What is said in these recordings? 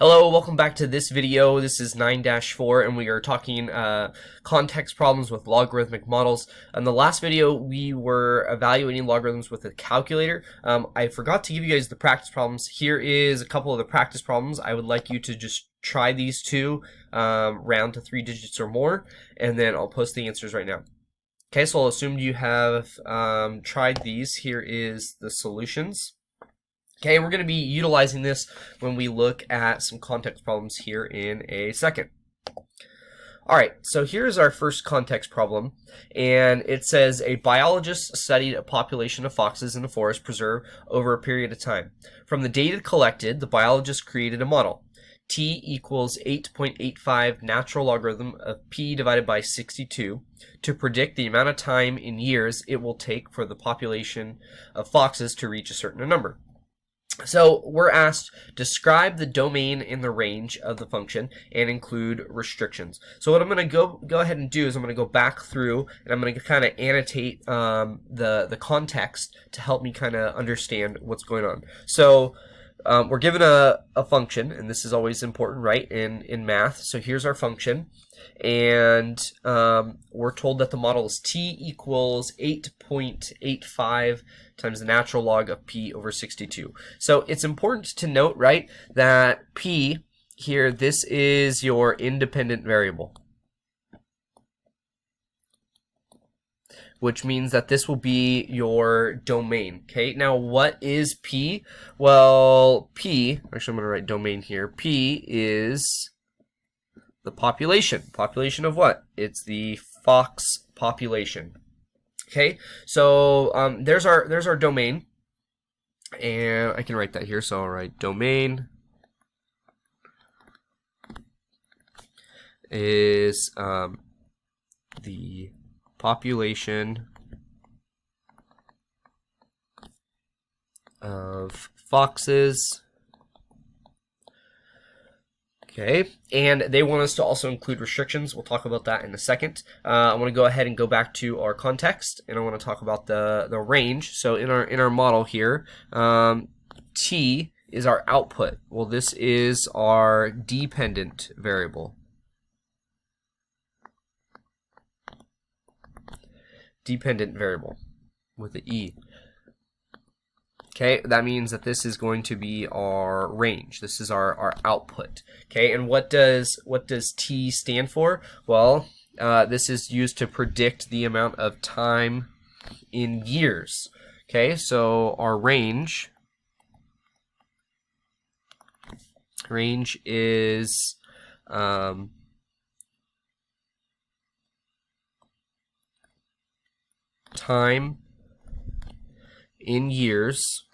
Hello, welcome back to this video. This is 9-4 and we are talking context problems with logarithmic models. In the last video, we were evaluating logarithms with a calculator. I forgot to give you guys the practice problems. Here is a couple of the practice problems. I would like you to just try these two, round to 3 digits or more, and then I'll post the answers right now. Okay, so I'll assume you have tried these. Here is the solutions. Okay, we're going to be utilizing this when we look at some context problems here in a second. Alright, so here's our first context problem, and it says a biologist studied a population of foxes in a forest preserve over a period of time. From the data collected, the biologist created a model. T equals 8.85 natural logarithm of p divided by 62 to predict the amount of time in years it will take for the population of foxes to reach a certain number. So we're asked, describe the domain and the range of the function and include restrictions. So what I'm going to go ahead and do is I'm going to go back through and I'm going to kind of annotate the context to help me kind of understand what's going on. So we're given a function, and this is always important, right, in math. So here's our function, and we're told that the model is t equals 8.85 times the natural log of p over 62. So it's important to note, right, that p here, this is your independent variable, which means that this will be your domain. Okay, now what is p? Well, p, actually I'm going to write domain here. P is the population. Population of what? It's the fox population. Okay, so there's our domain, and I can write that here. So I'll write domain is the population of foxes. Okay, and they want us to also include restrictions. We'll talk about that in a second. I want to go ahead and go back to our context, and I want to talk about the range. So in our model here, t is our output. Well, this is our dependent variable. Dependent variable with the e. Okay, that means that this is going to be our range. This is our output. Okay, and what does t stand for? Well, this is used to predict the amount of time in years. Okay, so our range is time in years.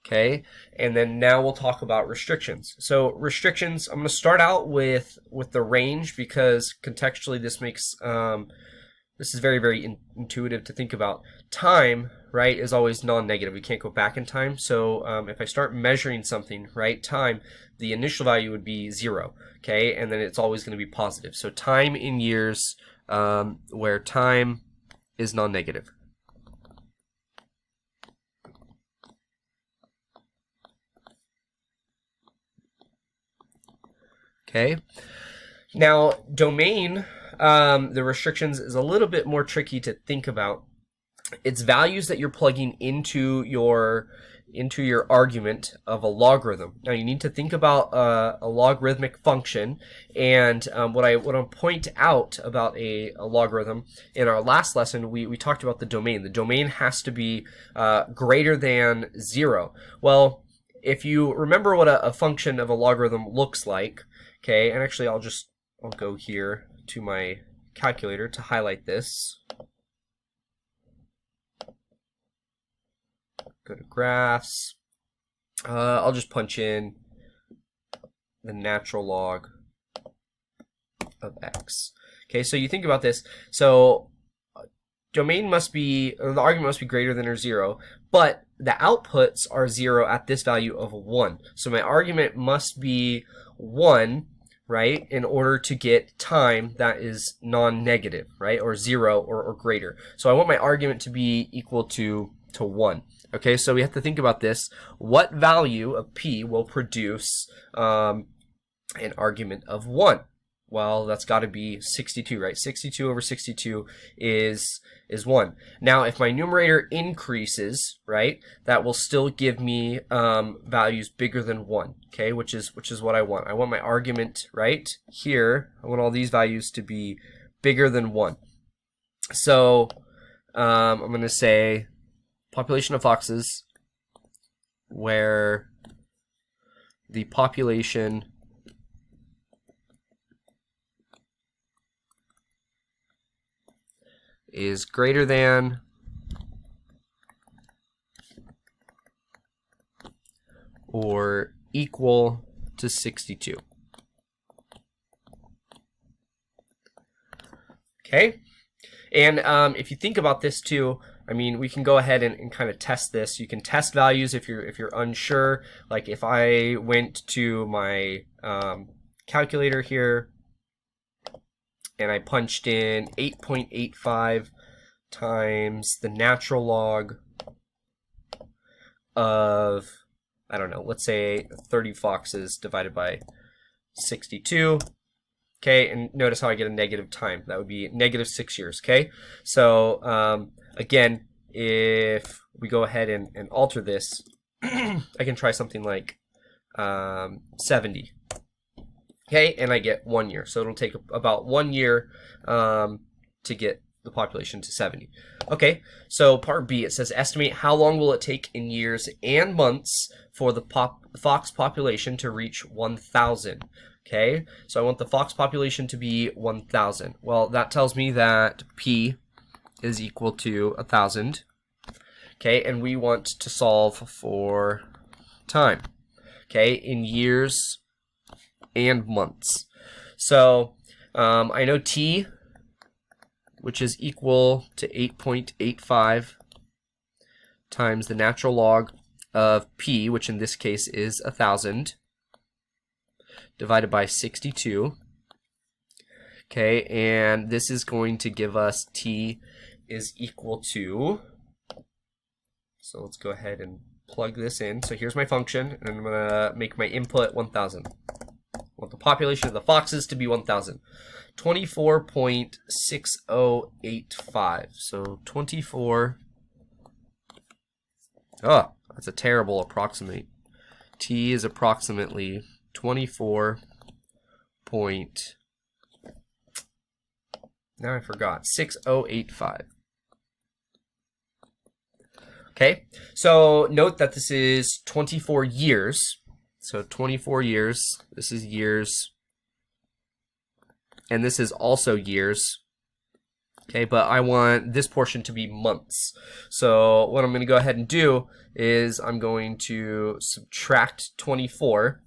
Okay, and then now we'll talk about restrictions. So restrictions, I'm going to start out with the range because contextually this makes this is very, very intuitive to think about. Time, right, is always non-negative. We can't go back in time. So if I start measuring something, right, time, the initial value would be 0. Okay, and then it's always going to be positive. So time in years, where time is non-negative. Okay, now domain, the restrictions is a little bit more tricky to think about. It's values that you're plugging into your argument of a logarithm. Now you need to think about a logarithmic function, and what I want to point out about a logarithm, in our last lesson we talked about the domain. The domain has to be greater than 0. Well, if you remember what a function of a logarithm looks like, okay, and actually I'll go here to my calculator to highlight this. Go to graphs. I'll just punch in the natural log of x. Okay, so you think about this. So domain must be, or the argument must be greater than or 0, but the outputs are 0 at this value of 1. So my argument must be 1, right, in order to get time that is non-negative, right, or 0 or greater. So I want my argument to be equal to 1. Okay, so we have to think about this. What value of p will produce an argument of 1? Well, that's got to be 62, right? 62 over 62 is 1. Now, if my numerator increases, right, that will still give me values bigger than 1, okay, which is what I want. I want my argument, right, here, I want all these values to be bigger than 1. So I'm going to say population of foxes where the population is greater than or equal to 62. Okay, and if you think about this too, I mean, we can go ahead and kind of test this. You can test values if you're unsure. Like if I went to my calculator here and I punched in 8.85 times the natural log of, I don't know, let's say 30 foxes divided by 62. Okay, and notice how I get a negative time. That would be negative 6 years, okay? So, again, if we go ahead and alter this, I can try something like 70. Okay, and I get 1 year. So it'll take about 1 year to get the population to 70. Okay, so part B, it says estimate how long will it take in years and months for the fox population to reach 1,000. Okay, so I want the fox population to be 1,000. Well, that tells me that P is equal to 1,000. Okay, and we want to solve for time. Okay, in years and months. So I know T, which is equal to 8.85 times the natural log of P, which in this case is 1,000, divided by 62. Okay, and this is going to give us T is equal to, so let's go ahead and plug this in. So here's my function, and I'm going to make my input 1,000. I want the population of the foxes to be 1,000. 24.6085. So 24. Oh, that's a terrible approximate. T is approximately 24 point, now I forgot, 6085. Okay, so note that this is 24 years. So 24 years, this is years, and this is also years. Okay, but I want this portion to be months. So what I'm going to go ahead and do is I'm going to subtract 24,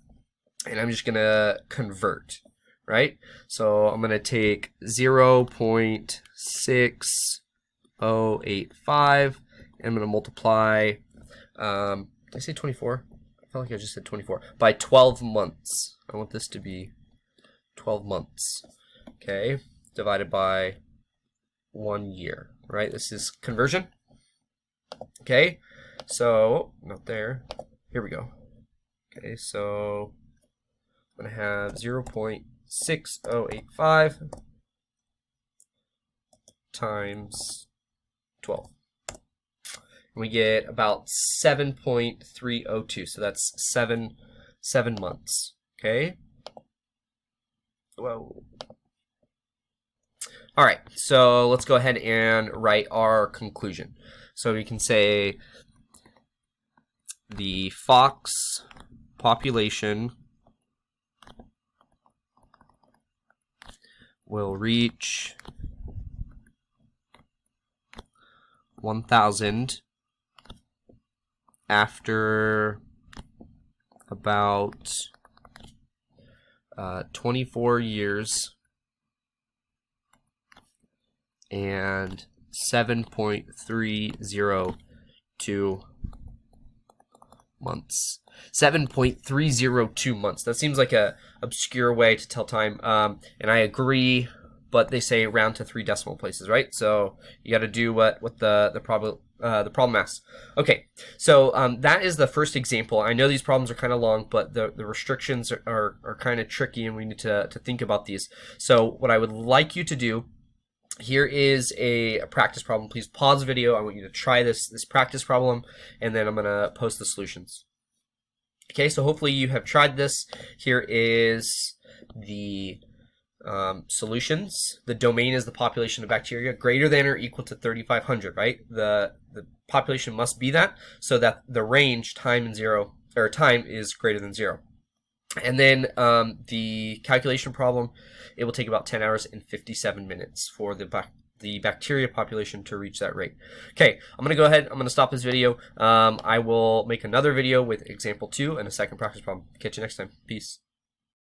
and I'm just going to convert, right? So I'm going to take 0.6085, and I'm going to multiply, did I say 24? I felt like I just said 24, by 12 months. I want this to be 12 months, okay, divided by 1 year, right? This is conversion. Okay, so not there. Here we go. Okay, so I'm gonna have 0.6085 times 12. And we get about 7.302. So that's 7 months. Okay. Whoa. All right, so let's go ahead and write our conclusion. So we can say the fox population will reach 1,000 after about 24 years and 7.302 months. 7.302 months. That seems like a obscure way to tell time, and I agree, but they say round to 3 decimal places, right? So you got to do what the problem asks. Okay, so that is the first example. I know these problems are kind of long, but the restrictions are kind of tricky, and we need to think about these. So what I would like you to do, here is a practice problem. Please pause the video. I want you to try this practice problem, and then I'm going to post the solutions. Okay, so hopefully you have tried this. Here is the solutions. The domain is the population of bacteria greater than or equal to 3,500, right? The population must be that, so that the range time is greater than 0. And then the calculation problem, it will take about 10 hours and 57 minutes for the bacteria population to reach that rate. Okay, I'm going to go ahead. I'm going to stop this video. I will make another video with example 2 and a second practice problem. Catch you next time. Peace.